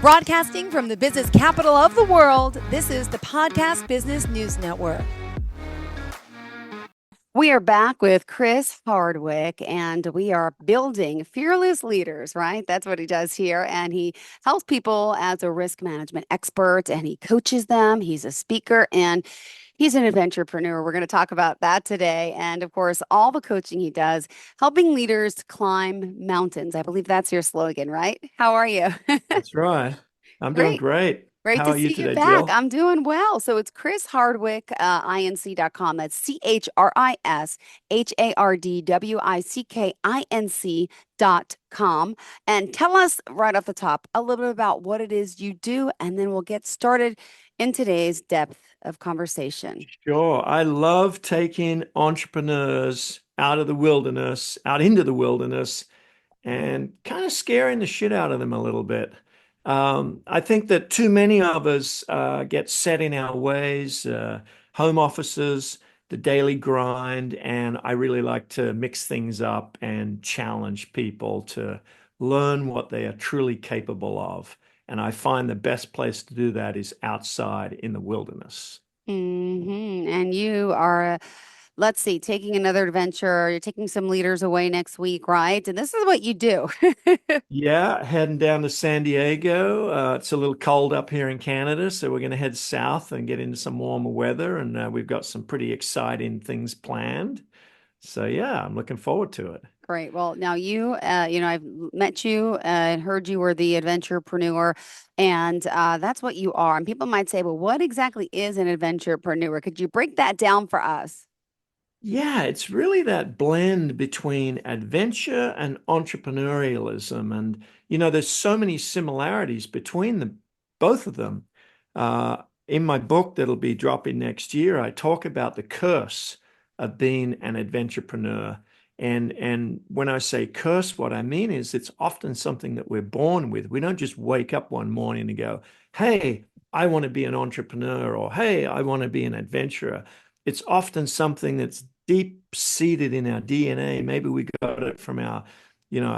Broadcasting from the business capital of the world, this is the Podcast Business News Network. We are back with Chris Hardwick, and we are building fearless leaders, right? That's what he does here. And he helps people as a risk management expert, and he coaches them. He's a speaker, and he's an adventurepreneur. We're going to talk about that today. And of course, all the coaching he does, helping leaders climb mountains. I believe that's your slogan, right? How are you? That's right. I'm doing Great. great. Great How to are you see you today, back. Jill? I'm doing well. So it's Chris Hardwick, inc.com. That's ChrisHardwickinc.com. And tell us right off the top a little bit about what it is you do, and then we'll get started in today's depth of conversation. Sure. I love taking entrepreneurs out of the wilderness, out into the wilderness, and kind of scaring the shit out of them a little bit. I think that too many of us get set in our ways, home offices, the daily grind, and I really like to mix things up and challenge people to learn what they are truly capable of. And I find the best place to do that is outside in the wilderness. And you are, let's see, taking another adventure. You're taking some leaders away next week, right? And this is what you do. Yeah, heading down to San Diego. It's a little cold up here in Canada, so we're going to head south and get into some warmer weather. And we've got some pretty exciting things planned. So yeah, I'm looking forward to it. Great. Well, now I've met you and heard you were the adventurepreneur, and that's what you are. And people might say, well, what exactly is an adventurepreneur? Could you break that down for us? Yeah, it's really that blend between adventure and entrepreneurialism. And, there's so many similarities between them, both of them. In my book that'll be dropping next year, I talk about the curse of being an adventurepreneur. And when I say curse, what I mean is it's often something that we're born with. We don't just wake up one morning and go, hey, I want to be an entrepreneur, or hey, I want to be an adventurer. It's often something that's deep seated in our DNA. Maybe we got it from our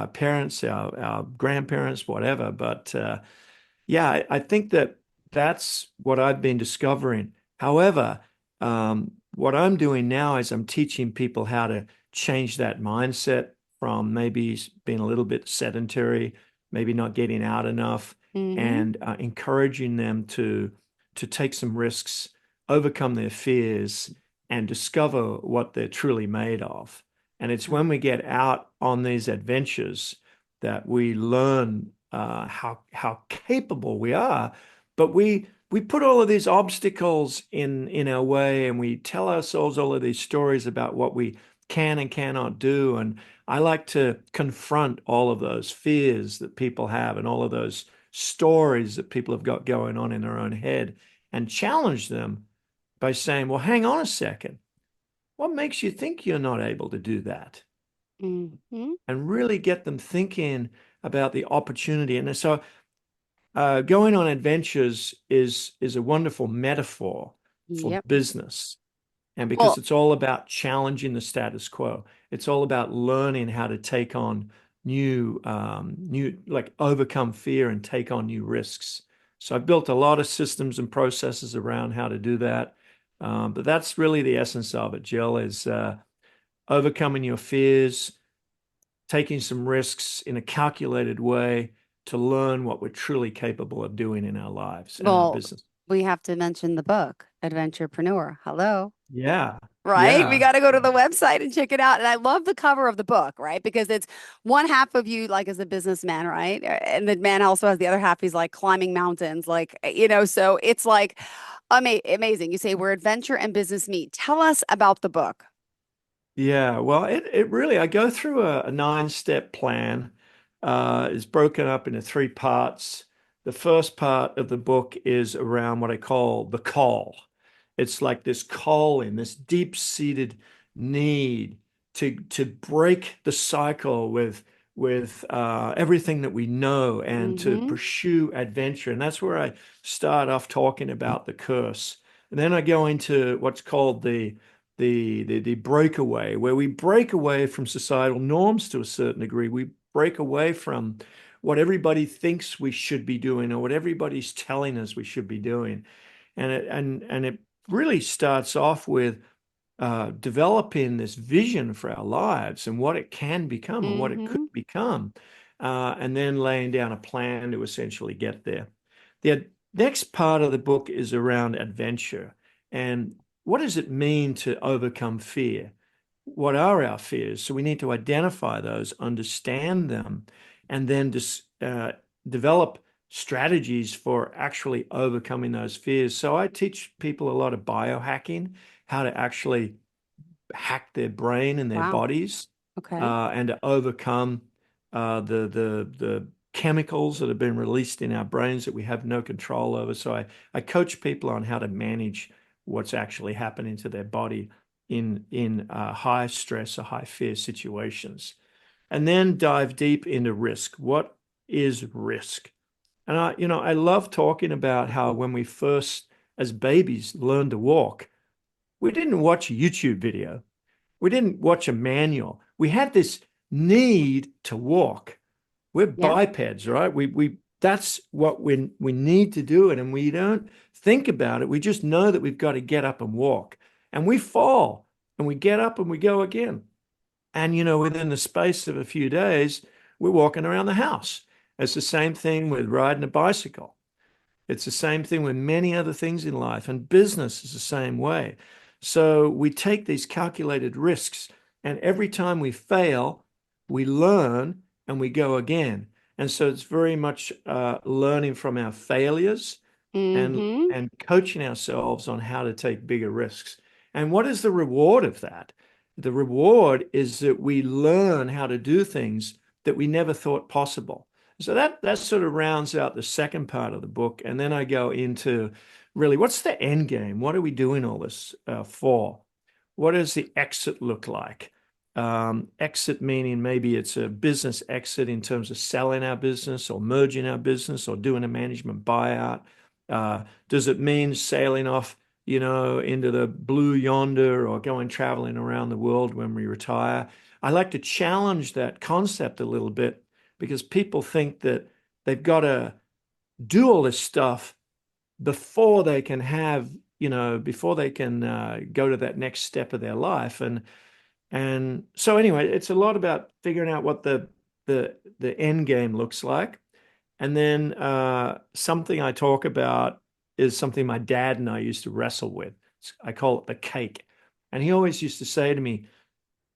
parents, our grandparents, whatever. But yeah, I think that that's what I've been discovering. However, what I'm doing now is I'm teaching people how to change that mindset from maybe being a little bit sedentary, maybe not getting out enough, Mm-hmm. and encouraging them to take some risks, overcome their fears, and discover what they're truly made of. And it's when we get out on these adventures that we learn how capable we are. But we put all of these obstacles in our way, and we tell ourselves all of these stories about what we can and cannot do. And I like to confront all of those fears that people have and all of those stories that people have got going on in their own head, and challenge them by saying, well, hang on a second. What makes you think you're not able to do that? Mm-hmm. And really get them thinking about the opportunity. And so going on adventures is a wonderful metaphor for Yep. business. And because Well, it's all about challenging the status quo, it's all about learning how to take on like overcome fear and take on new risks. So I've built a lot of systems and processes around how to do that. But that's really the essence of it, Jill, is overcoming your fears, taking some risks in a calculated way to learn what we're truly capable of doing in our lives and our well, business. we have to mention the book, Adventurepreneur. Hello. Yeah, Right? We yeah. got to go to the website and check it out. And I love the cover of the book, right? Because it's one half of you, like as a businessman, right? And the man also has the other half. He's like climbing mountains, like, so it's like amazing. You say where adventure and business meet. Tell us about the book. Yeah, well, it really, I go through a nine-step plan. It's broken up into three parts. The first part of the book is around what I call the call. It's like this calling, this deep-seated need to break the cycle with everything that we know and to Mm-hmm. pursue adventure. And that's where I start off talking about the curse. And then I go into what's called the breakaway, where we break away from societal norms to a certain degree. We break away from what everybody thinks we should be doing or what everybody's telling us we should be doing. And it really starts off with developing this vision for our lives and what it can become and what it could Mm-hmm. become, and then laying down a plan to essentially get there. The next part of the book is around adventure and what does it mean to overcome fear? What are our fears? So we need to identify those, understand them, and then just develop strategies for actually overcoming those fears. So I teach people a lot of biohacking, how to actually hack their brain and their Wow. bodies, Okay. and to overcome the chemicals that have been released in our brains that we have no control over. So I coach people on how to manage what's actually happening to their body in high stress or high fear situations, and then dive deep into risk. What is risk? And I love talking about how when we first, as babies, learned to walk, we didn't watch a YouTube video. We didn't watch a manual. We had this need to walk. We're Yeah. bipeds, right? We that's what we need to do it, and we don't think about it. We just know that we've got to get up and walk, and we fall, and we get up and we go again. And within the space of a few days, we're walking around the house. It's the same thing with riding a bicycle. It's the same thing with many other things in life, and business is the same way. So we take these calculated risks, and every time we fail, we learn and we go again. And so it's very much learning from our failures and Mm-hmm. and coaching ourselves on how to take bigger risks. And what is the reward of that? The reward is that we learn how to do things that we never thought possible. So that sort of rounds out the second part of the book, and then I go into really what's the end game? What are we doing all this for? What does the exit look like? Exit meaning maybe it's a business exit in terms of selling our business or merging our business or doing a management buyout. Does it mean sailing off, into the blue yonder or going traveling around the world when we retire? I like to challenge that concept a little bit because people think that they've got to do all this stuff before they can before they can go to that next step of their life. And so anyway, it's a lot about figuring out what the end game looks like. And then something I talk about is something my dad and I used to wrestle with. I call it the cake. And he always used to say to me,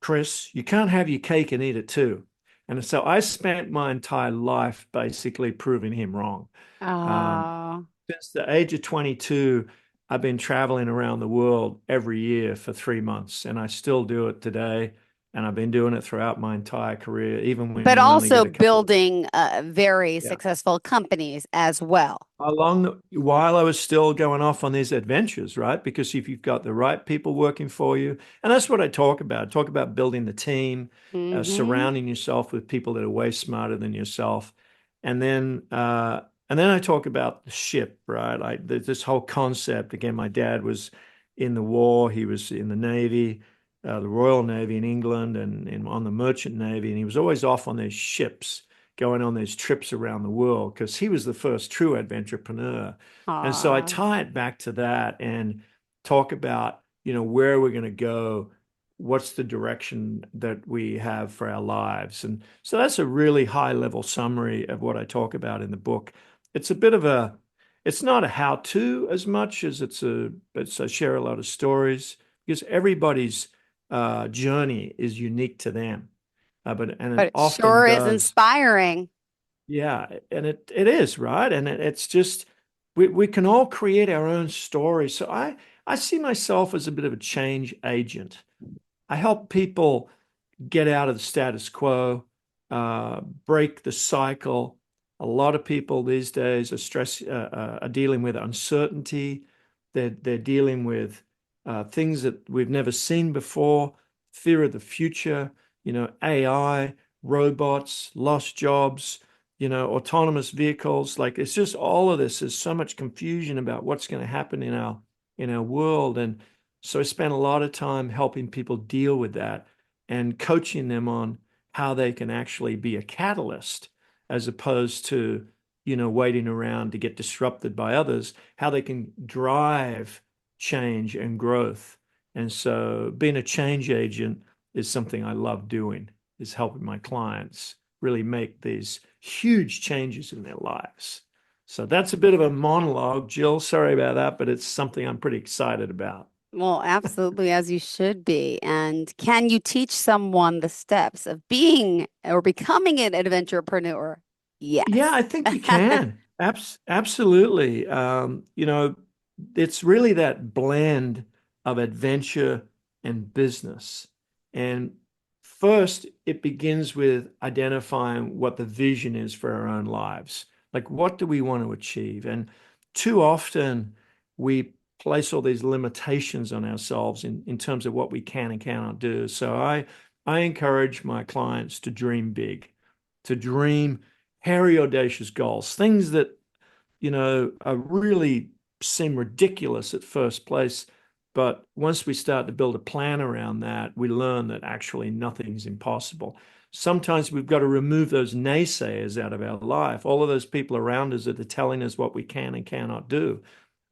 Chris, you can't have your cake and eat it too. And so I spent my entire life basically proving him wrong. Um, Oh, since the age of 22, I've been traveling around the world every year for 3 months, and I still do it today. And I've been doing it throughout my entire career, even when but you only also get a couple of, building very yeah. successful companies as well. While I was still going off on these adventures, right? Because if you've got the right people working for you, and that's what I talk about. I talk about building the team, Mm-hmm. surrounding yourself with people that are way smarter than yourself, and then I talk about the ship, right? Like this whole concept. Again, my dad was in the war. He was in the Navy, the Royal Navy in England, and on the Merchant Navy, and he was always off on these ships going on these trips around the world because he was the first true adventurepreneur. And so I Aw. tie it back to that and talk about, where we're going to go, what's the direction that we have for our lives. And so that's a really high level summary of what I talk about in the book. It's a bit of it's not a how-to as much as I share a lot of stories because everybody's journey is unique to them. And But it it often sure is does. inspiring. Yeah, and it is, right? And it's just we can all create our own story. So I see myself as a bit of a change agent. I help people get out of the status quo, break the cycle. A lot of people these days are dealing with uncertainty. They're dealing with things that we've never seen before, fear of the future, AI, robots, lost jobs, autonomous vehicles. Like it's just all of this. There's so much confusion about what's going to happen in our world. And so I spend a lot of time helping people deal with that and coaching them on how they can actually be a catalyst as opposed to, waiting around to get disrupted by others, how they can drive change and growth. And so being a change agent is something I love doing, is helping my clients really make these huge changes in their lives. So that's a bit of a monologue, Jill. Sorry about that, but it's something I'm pretty excited about. Well, absolutely, as you should be. And can you teach someone the steps of being or becoming an adventurepreneur? Yeah, Yes. I think you can. Absolutely. It's really that blend of adventure and business. And first, it begins with identifying what the vision is for our own lives. Like, what do we want to achieve? And too often, we place all these limitations on ourselves in terms of what we can and cannot do. So I encourage my clients to dream big, to dream hairy, audacious goals, things that, are really seem ridiculous at first place. But once we start to build a plan around that, we learn that actually nothing's impossible. Sometimes we've got to remove those naysayers out of our life, all of those people around us that are telling us what we can and cannot do.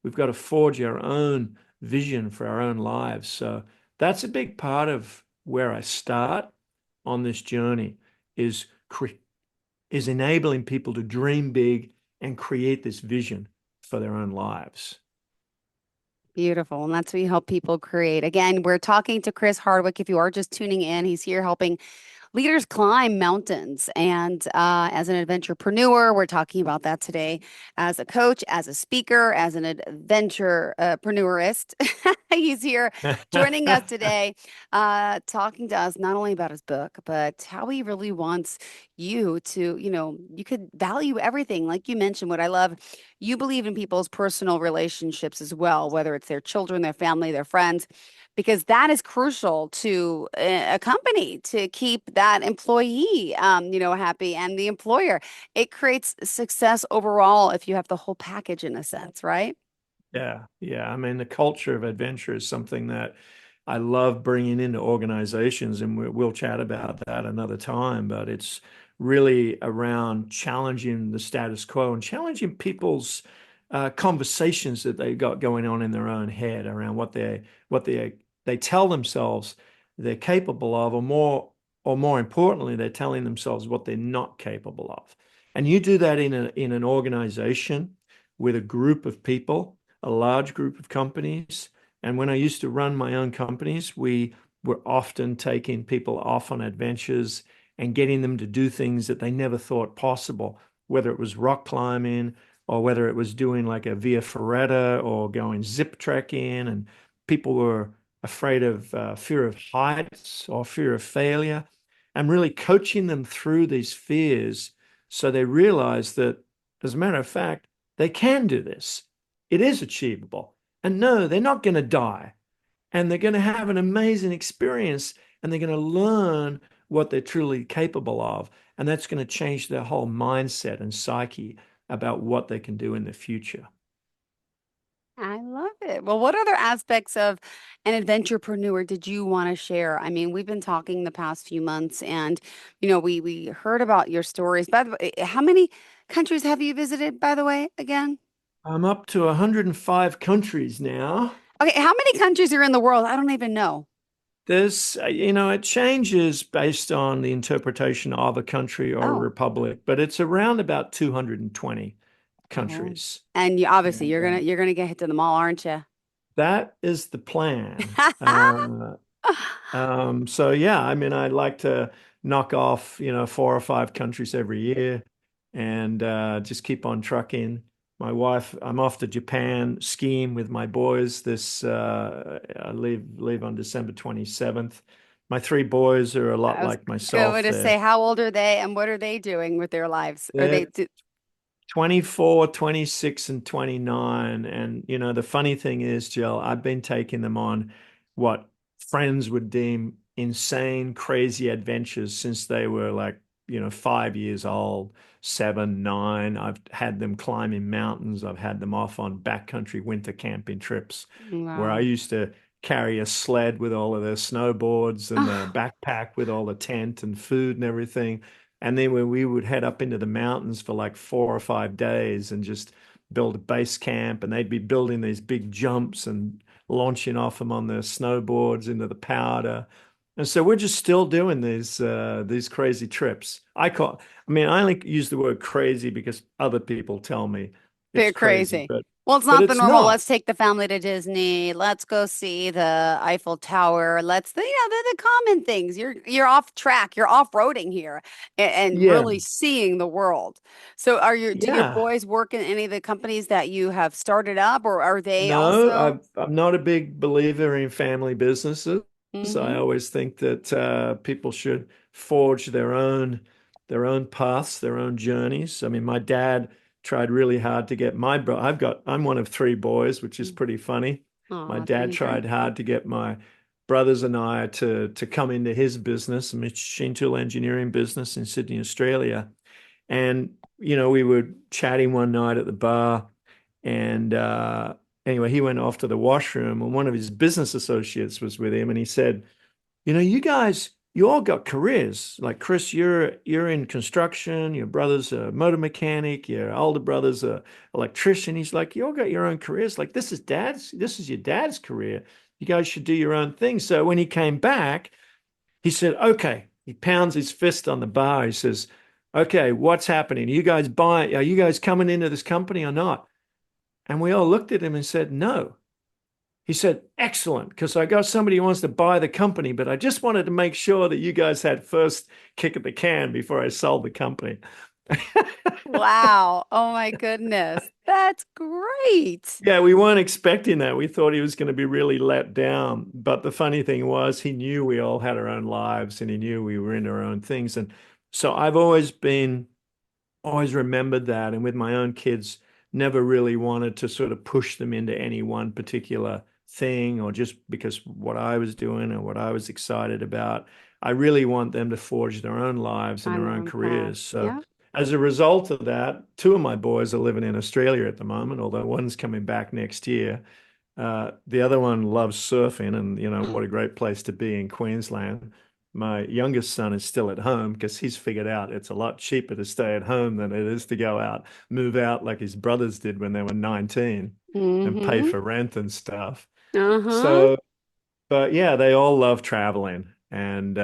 We've got to forge our own vision for our own lives. So that's a big part of where I start on this journey is is enabling people to dream big and create this vision for their own lives. Beautiful. And that's what you help people create. Again, we're talking to Chris Hardwick. If you are just tuning in, he's here helping leaders climb mountains. And as an adventurepreneur, we're talking about that today. As a coach, as a speaker, as an adventurepreneurist, he's here joining us today, talking to us not only about his book, but how he really wants you to, you could value everything. Like you mentioned, what I love, you believe in people's personal relationships as well, whether it's their children, their family, their friends, because that is crucial to a company to keep that employee, happy and the employer. It creates success overall if you have the whole package in a sense, right? Yeah, yeah. I mean, the culture of adventure is something that I love bringing into organizations, and we'll chat about that another time. But it's really around challenging the status quo and challenging people's conversations that they got going on in their own head around what they tell themselves they're capable of, or more importantly, they're telling themselves what they're not capable of. And you do that in an organization with a group of people, a large group of companies. And when I used to run my own companies, we were often taking people off on adventures and getting them to do things that they never thought possible, whether it was rock climbing or whether it was doing like a via ferrata or going zip trekking. And people were afraid of fear of heights or fear of failure, and really coaching them through these fears so they realize that, as a matter of fact, they can do this. It is achievable. And no, they're not going to die. And they're going to have an amazing experience, and they're going to learn what they're truly capable of. And that's going to change their whole mindset and psyche about what they can do in the future. I love it. Well, what other aspects of an adventurepreneur did you want to share? I mean, we've been talking the past few months and we heard about your stories. By the way, how many countries have you visited, by the way, again? I'm up to 105 countries now. Okay, how many countries are in the world? I don't even know. It changes based on the interpretation of a country or a Oh, republic, but it's around about 220 oh. countries. And you obviously And you're gonna get hit to them all, aren't you? that is the plan. So yeah, I mean, I'd like to knock off, 4 or 5 countries every year and just keep on trucking. I'm off to Japan skiing with my boys. I leave on December 27th. My three boys are a lot I was like going myself. to say, how old are they and what are they doing with their lives? Are they They're 24, 26, and 29. And, the funny thing is, Jill, I've been taking them on what friends would deem insane, crazy adventures since they were like, 5 years old, 7, 9. I've had them climbing mountains. I've had them off on backcountry winter camping trips where I wow. used to carry a sled with all of their snowboards and the backpack with all the tent and food and everything. And then when we would head up into the mountains for like 4 or 5 days and just build a base camp, and they'd be building these big jumps and launching off them on their snowboards into the powder. And so we're just still doing these crazy trips. I mean, I only use the word crazy because other people tell me it's Bit crazy, crazy. Well, it's but not the it's normal. not. Let's take the family to Disney. Let's go see the Eiffel Tower. The common things. You're off track. You're off-roading here and Yeah. really seeing the world. So do your Yeah. boys work in any of the companies that you have started up, or are they No, also? I'm not a big believer in family businesses. I Hmm. always think that people should forge their own paths, their own journeys. I mean, my dad tried really hard to get my bro. I'm one of three boys, which is pretty funny. My Oh, that's dad amazing. tried hard to get my brothers and I to come into his business, a machine tool engineering business in Sydney, Australia. And, we were chatting one night at the bar. And anyway, he went off to the washroom, and one of his business associates was with him. And he said, you guys, you all got careers. Like Chris, you're in construction, your brother's a motor mechanic, your older brother's a electrician. He's like, you all got your own careers. Like this is your dad's career. You guys should do your own thing. So when he came back, he said, okay, he pounds his fist on the bar. He says, okay, what's happening? Are you guys coming into this company or not? And we all looked at him and said, no. He said, excellent, because I got somebody who wants to buy the company, but I just wanted to make sure that you guys had first kick at the can before I sold the company. Wow. Oh my goodness. That's great. Yeah, we weren't expecting that. We thought he was going to be really let down. But the funny thing was, he knew we all had our own lives and he knew we were in our own things. And so I've always remembered that. And with my own kids, never really wanted to sort of push them into any one particular thing or just because what I was doing or what I was excited about. I really want them to forge their own lives and Find their their own own path. careers. So Yeah. as a result of that, two of my boys are living in Australia at the moment, although one's coming back next year. The other one loves surfing, and what a great place to be in Queensland. My youngest son is still at home because he's figured out it's a lot cheaper to stay at home than it is to go out, move out like his brothers did when they were 19 and pay Mm-hmm. for rent and stuff. Uh-huh. So, but yeah, they all love traveling. And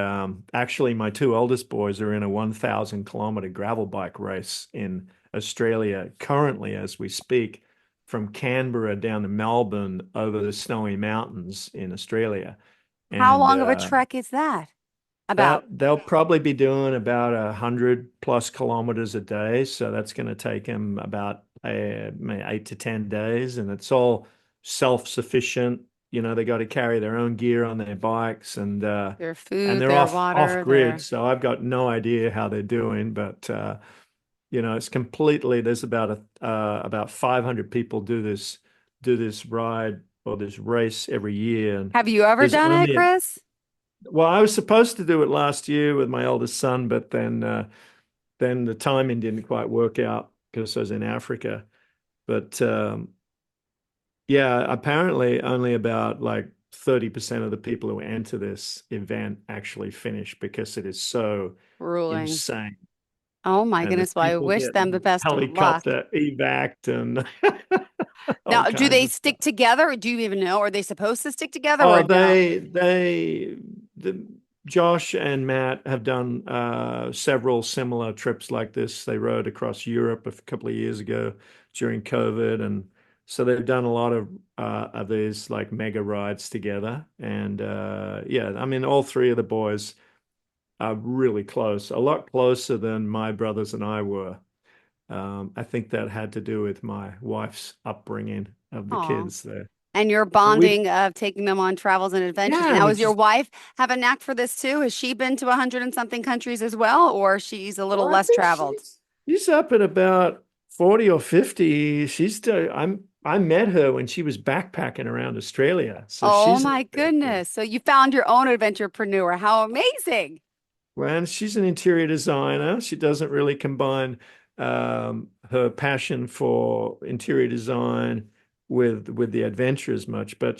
actually, my two oldest boys are in a 1,000-kilometer gravel bike race in Australia currently as we speak, from Canberra down to Melbourne over the snowy mountains in Australia. How And long of a trek is that? About. that they'll probably be doing about 100+ kilometers a day. So that's going to take them about 8 to 10 days. And it's all self-sufficient. They got to carry their own gear on their bikes Their and food, they're their off water, grid. their. So I've got no idea how they're doing, but it's completely, there's about 500 people do this ride or this race every year. And Have you ever there's done it, only Chris? well, I was supposed to do it last year with my oldest son, but then the timing didn't quite work out because I was in Africa. But yeah, apparently only about like 30% of the people who enter this event actually finish because it is so Grueling. insane. Oh my And there's goodness. Well, I people wish them the getting best of luck. helicopter evac'd and all Now, do kinds they of stuff. stick together? Or do you even know? Are they supposed to stick together or Oh, no? Josh and Matt have done several similar trips like this. They rode across Europe a couple of years ago during COVID, and so they've done a lot of these like mega rides together. And yeah, I mean, all three of the boys are really close, a lot closer than my brothers and I were. I think that had to do with my wife's upbringing of the Aw. kids there. And your And we, bonding of taking them on travels and adventures. yeah, Now, we does your just wife have a knack for this too? Has she been to 100 and something countries as well, or she's a little Well, I less think traveled? she's up at about 40 or 50. I met her when she was backpacking around Australia. So Oh she's an my adventurer. goodness. So you found your own adventurepreneur. How amazing. Well, she's an interior designer. She doesn't really combine her passion for interior design with the adventure as much. But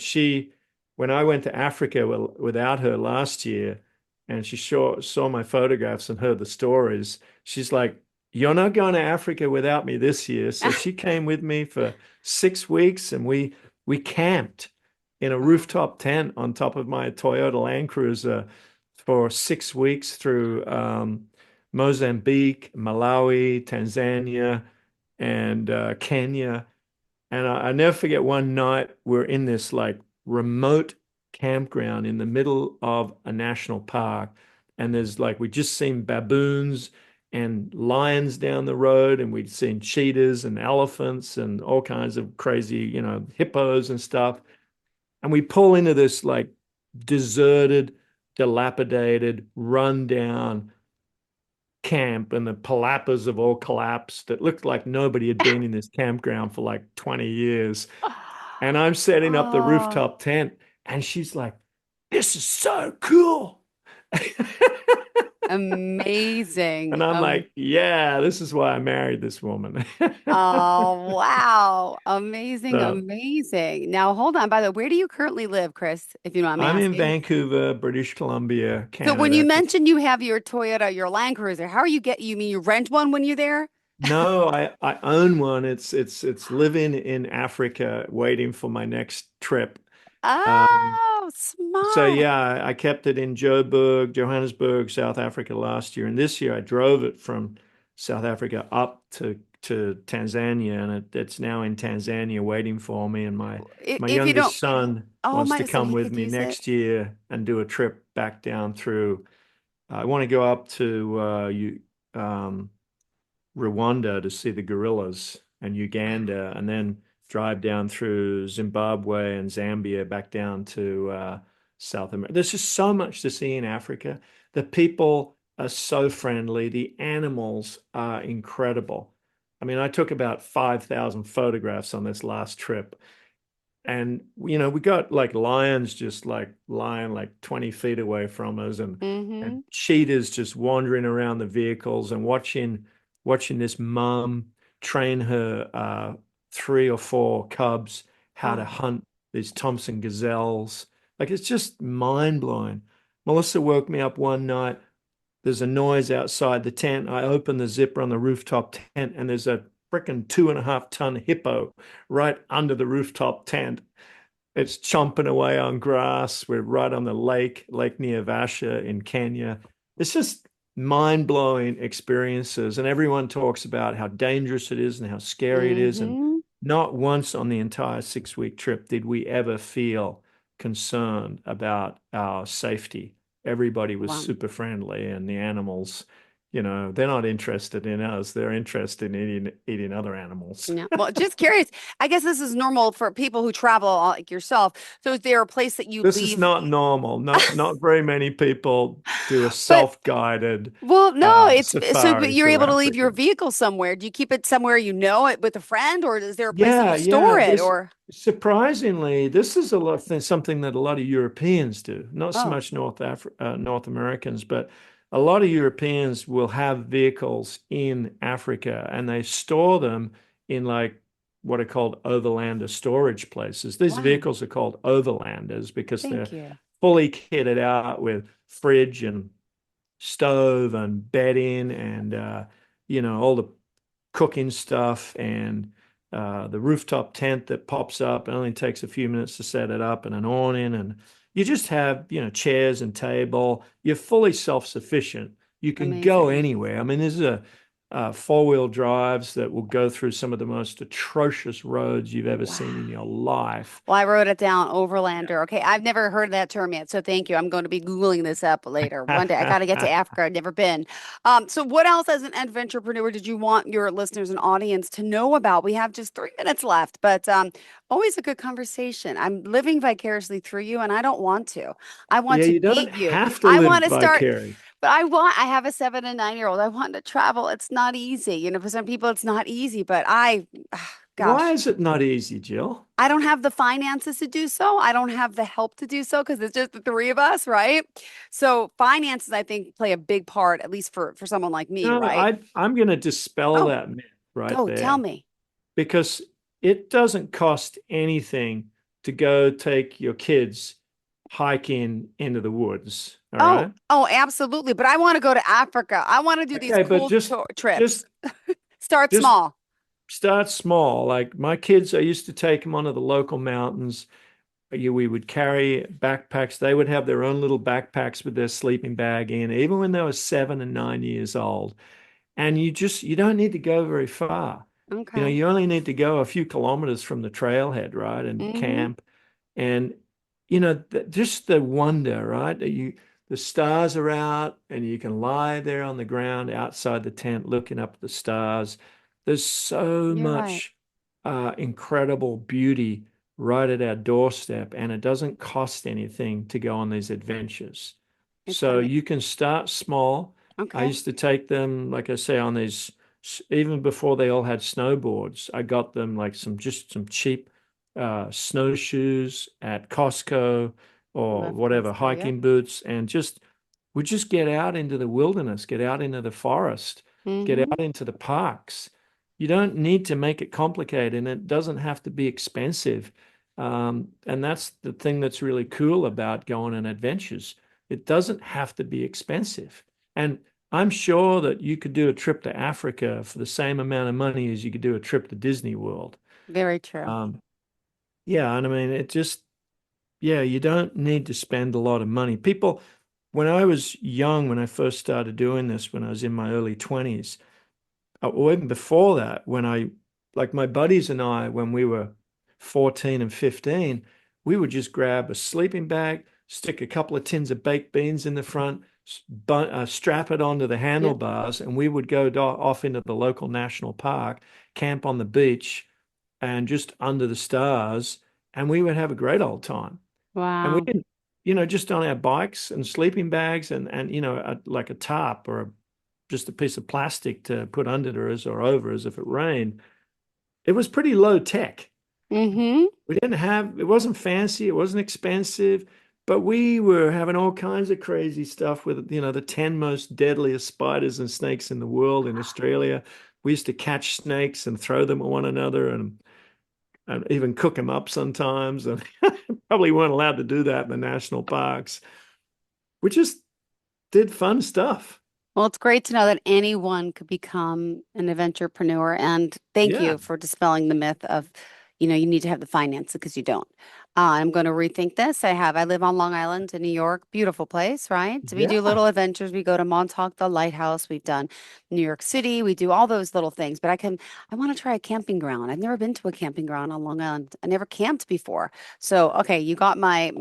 when I went to Africa without her last year, and she saw my photographs and heard the stories. She's like, "You're not going to Africa without me this year." So she came with me for 6 weeks, and we camped in a Wow. rooftop tent on top of my Toyota Land Cruiser for 6 weeks through Mozambique, Malawi, Tanzania, and Kenya. And I never forget one night we're in this like remote campground in the middle of a national park. And there's like, we just seen baboons and lions down the road, and we'd seen cheetahs and elephants and all kinds of crazy, hippos and stuff. And we pull into this like deserted, dilapidated, rundown camp, and the palapas have all collapsed. It looked like nobody had been in this campground for like 20 years. And I'm setting up the Oh, rooftop tent, and she's like, "This is so cool." amazing. And I'm like, "Yeah, this is why I married this woman." Oh, wow. Amazing, So amazing. Now, hold on. By the way, where do you currently live, Chris, if you don't mind me I'm in asking? Vancouver, British Columbia, So when you Canada. mentioned you have your Toyota, your Land Cruiser, how are you mean you rent one when you're there? No, I own one. It's living in Africa, waiting for my next trip. Um, Oh, So smart. yeah, I kept it in Johannesburg, South Africa last year, and this year I drove it from South Africa up to Tanzania, and it's now in Tanzania waiting for me. And my If you don't, youngest son oh wants to my, so come he with could me use it. next year and do a trip back down through. I want to go up to Rwanda to see the gorillas, and Uganda, and then drive down through Zimbabwe and Zambia back down to South America. There's just so much to see in Africa. The people are so friendly. The animals are incredible. I mean, I took about 5,000 photographs on this last trip. And we got like lions just like lying like 20 feet away from us, and Mm-hmm. cheetahs just wandering around the vehicles, and watching this mom train her 3 or 4 cubs how to Oh, hunt these Thompson gazelles. Like, it's just mind blowing. Melissa woke me up one night. There's a noise outside the tent. I open the zipper on the rooftop tent, and there's a freaking 2.5 ton hippo right under the rooftop tent. It's chomping away on grass. We're right on the Lake Naivasha in Kenya. It's just mind-blowing experiences. And everyone talks about how dangerous it is and how scary it is. And mm-hmm. not once on the entire 6-week trip did we ever feel concerned about our safety. Everybody was Wow. super friendly, and the animals, they're not interested in us. They're interested in eating other animals. Yeah. Well, just curious. I guess this is normal for people who travel like yourself. So is there a place that you This is leave? not normal. Not very many people do a But self-guided well, no, it's so but safari you're through able to leave your Africa. vehicle somewhere. Do you keep it somewhere you know it with a friend, or is there a place that you Yeah, store yeah. it? This Or surprisingly, this is something that a lot of Europeans do. Not so oh, much North Americans, but a lot of Europeans will have vehicles in Africa, and they store them in like what are called overlander storage places. These wow. vehicles are called overlanders because they're Thank you. fully kitted out with fridge and stove and bedding, and all the cooking stuff, and the rooftop tent that pops up. It only takes a few minutes to set it up, and an awning, and you just have chairs and table. You're fully self-sufficient. You can go Amazing. anywhere. I mean, there's a four-wheel drives that will go through some of the most atrocious roads you've ever Wow. seen in your life. Well, I wrote it down, Overlander. Okay, I've never heard of that term yet, so thank you. I'm going to be Googling this up later. One day, I got to get to Africa. I've never been. So what else as an adventurepreneur did you want your listeners and audience to know about? We have just 3 minutes left, but always a good conversation. I'm living vicariously through you, and I don't want to. I want Yeah, to you be don't you. have to I live want to start, vicariously. but I have a 7 and 9 year old. I want to travel. It's not easy. For some people, it's not easy, but Why gosh. is it not easy, Jill? I don't have the finances to do so. I don't have the help to do so because it's just the three of us, right? So finances, I think, play a big part, at least for someone like me, No, right? I'm going to dispel Oh, that myth right go tell there, me. because it doesn't cost anything to go take your kids hiking into the woods. All Oh, right. oh, absolutely. But I want to go to Africa. I want to do these Okay, but cool trips. just Start just small. start small. Like my kids, I used to take them onto the local mountains. We would carry backpacks. They would have their own little backpacks with their sleeping bag in, even when they were 7 and 9 years old. And you don't need to go very far. Okay. You only need to go a few kilometers from the trailhead, right? And Mm-hmm. camp. And just the wonder, right? The stars are out and you can lie there on the ground outside the tent looking up at the stars. There's so You're right. much incredible beauty right at our doorstep, and it doesn't cost anything to go on these adventures. It's So amazing. you can start small. I Okay. used to take them, like I say, on these, even before they all had snowboards. I got them like some cheap snowshoes at Costco or Love whatever, Costco. Yep. hiking boots, and we just get out into the wilderness, get out into the forest, get Mm-hmm. out into the parks. You don't need to make it complicated, and it doesn't have to be expensive. And that's the thing that's really cool about going on adventures. It doesn't have to be expensive. And I'm sure that you could do a trip to Africa for the same amount of money as you could do a trip to Disney World. Very true. Um, yeah, and I mean, yeah, you don't need to spend a lot of money. When I was young, when I first started doing this, when I was in my early 20s, or even before that, like my buddies and I, when we were 14 and 15, we would just grab a sleeping bag, stick a couple of tins of baked beans in the front, strap it onto the Yep. handlebars, and we would go off into the local national park, camp on the beach, and just under the stars, and we would have a great old time. And we Wow. didn't, just on our bikes and sleeping bags and like a tarp or just a piece of plastic to put under us or over us if it rained. It was pretty low tech. Mm-hmm. It wasn't fancy, it wasn't expensive, but we were having all kinds of crazy stuff with, the 10 most deadliest spiders and snakes in the world in Australia. We used to catch snakes and throw them at one another and even cook them up sometimes. And probably weren't allowed to do that in the national parks. We just did fun stuff. Well, it's great to know that anyone could become an adventurepreneur. And thank Yeah. you for dispelling the myth of, you need to have the finances because you don't. I'm going to rethink this. I live on Long Island in New York, beautiful place, right? So we do Yeah. little adventures. We go to Montauk, the lighthouse. We've done New York City. We do all those little things. But I want to try a camping ground. I've never been to a camping ground on Long Island. I never camped before. So, okay, you got I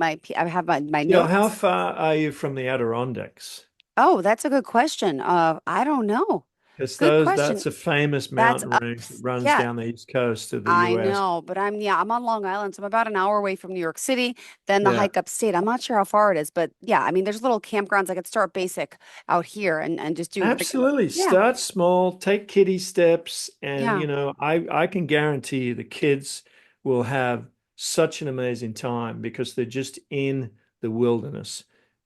have my Yeah. How notes. far are you from the Adirondacks? Oh, that's a good question. I don't know. Because Good that's question. a famous That's mountain range that us. runs Yeah, down the east coast of the I US. know, but I'm on Long Island, so I'm about an hour away from New York City, then the Yeah. hike upstate. I'm not sure how far it is, but yeah, I mean, there's little campgrounds. I could start basic out here and just do like, Absolutely. yeah, Start small, take kiddie steps, and yeah, I can guarantee you the kids will have such an amazing time because they're just in the wilderness.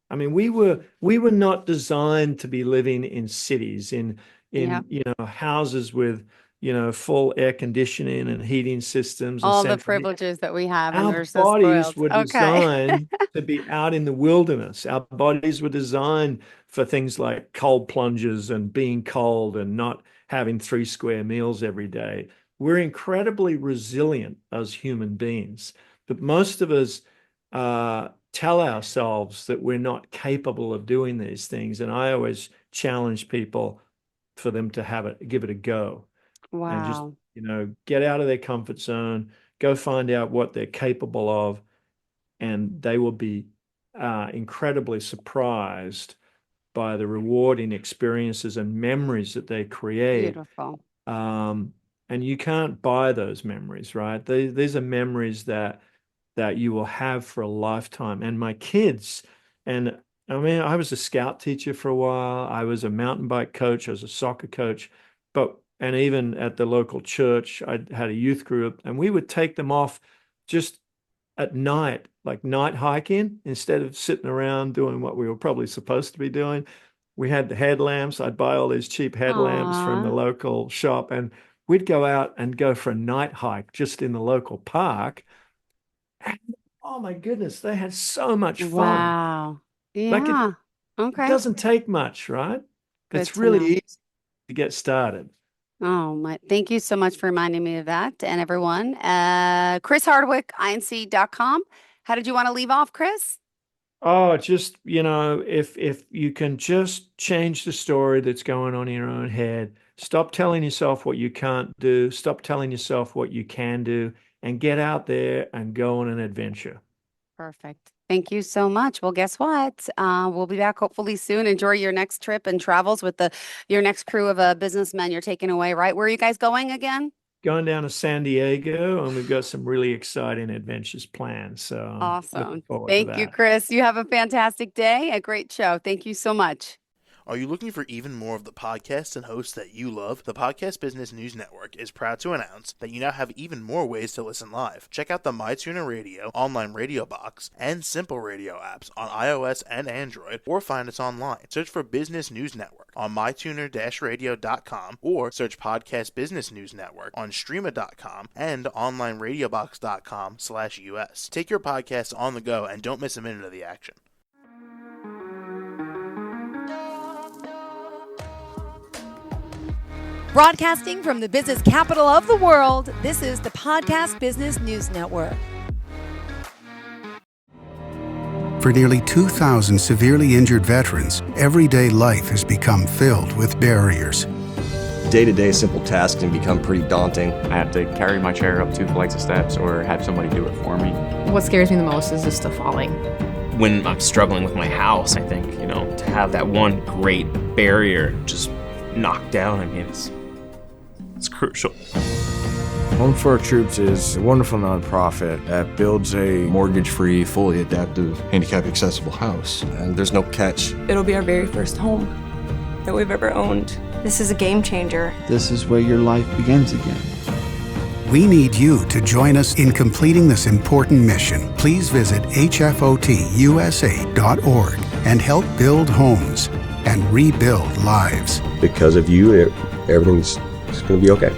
I mean, we were not designed to be living in cities, yeah. in houses with full air conditioning and heating systems and All the central heat. privileges that we have, and Our we're so bodies spoiled. were Okay. designed to be out in the wilderness. Our bodies were designed for things like cold plunges and being cold and not having three square meals every day. We're incredibly resilient as human beings, but most of us tell ourselves that we're not capable of doing these things. And I always challenge people for them to give it a go and just, Wow. get out of their comfort zone, go find out what they're capable of, and they will be incredibly surprised by the rewarding experiences and memories that they create. Beautiful. Um, and you can't buy those memories, right? These are memories that you will have for a lifetime. And my kids, and I mean, I was a scout teacher for a while. I was a mountain bike coach. I was a soccer coach, and even at the local church, I had a youth group, and we would take them off just at night, like night hiking, instead of sitting around doing what we were probably supposed to be doing. We had the headlamps. I'd buy all these cheap headlamps from the Aw. local shop, and we'd go out and go for a night hike just in the local park. And, oh my goodness, they had so much fun. Wow. Like Yeah. It Okay. doesn't take much, right? Good It's to really know. easy to get started. Oh, my. Thank you so much for reminding me of that. And everyone, Chris Hardwick, inc.com. How did you want to leave off, Chris? Oh, just, if you can just change the story that's going on in your own head, stop telling yourself what you can't do, stop telling yourself what you can do, and get out there and go on an adventure. Perfect. Thank you so much. Well, guess what? We'll be back hopefully soon. Enjoy your next trip and travels with your next crew of businessmen you're taking away, right? Where are you guys going again? Going down to San Diego, and we've got some really exciting adventures planned. So I'm looking Awesome. forward to Thank you, that. Chris. You have a fantastic day. A great show. Thank you so much. Are you looking for even more of the podcasts and hosts that you love? The Podcast Business News Network is proud to announce that you now have even more ways to listen live. Check out the MyTuner Radio, online radio box, and Simple Radio apps on iOS and Android, or find us online. Search for Business News Network on mytuner-radio.com, or search Podcast Business News Network on streama.com and onlineradiobox.com/US. Take your podcast on the go and don't miss a minute of the action. Broadcasting from the business capital of the world, this is the Podcast Business News Network. For nearly 2,000 severely injured veterans, everyday life has become filled with barriers. Day-to-day simple tasks can become pretty daunting. I have to carry my chair up 2 flights of steps or have somebody do it for me. What scares me the most is just the falling. When I'm struggling with my house, I think, to have that one great barrier just knocked down, it's crucial. Home for Our Troops is a wonderful nonprofit that builds a Mortgage-free, fully adaptive, handicap-accessible house. And there's no catch. It'll be our very first home that we've ever owned. This is a game changer. This is where your life begins again. We need you to join us in completing this important mission. Please visit hfotusa.org and help build homes and rebuild lives. Because of you, everything's going to be okay.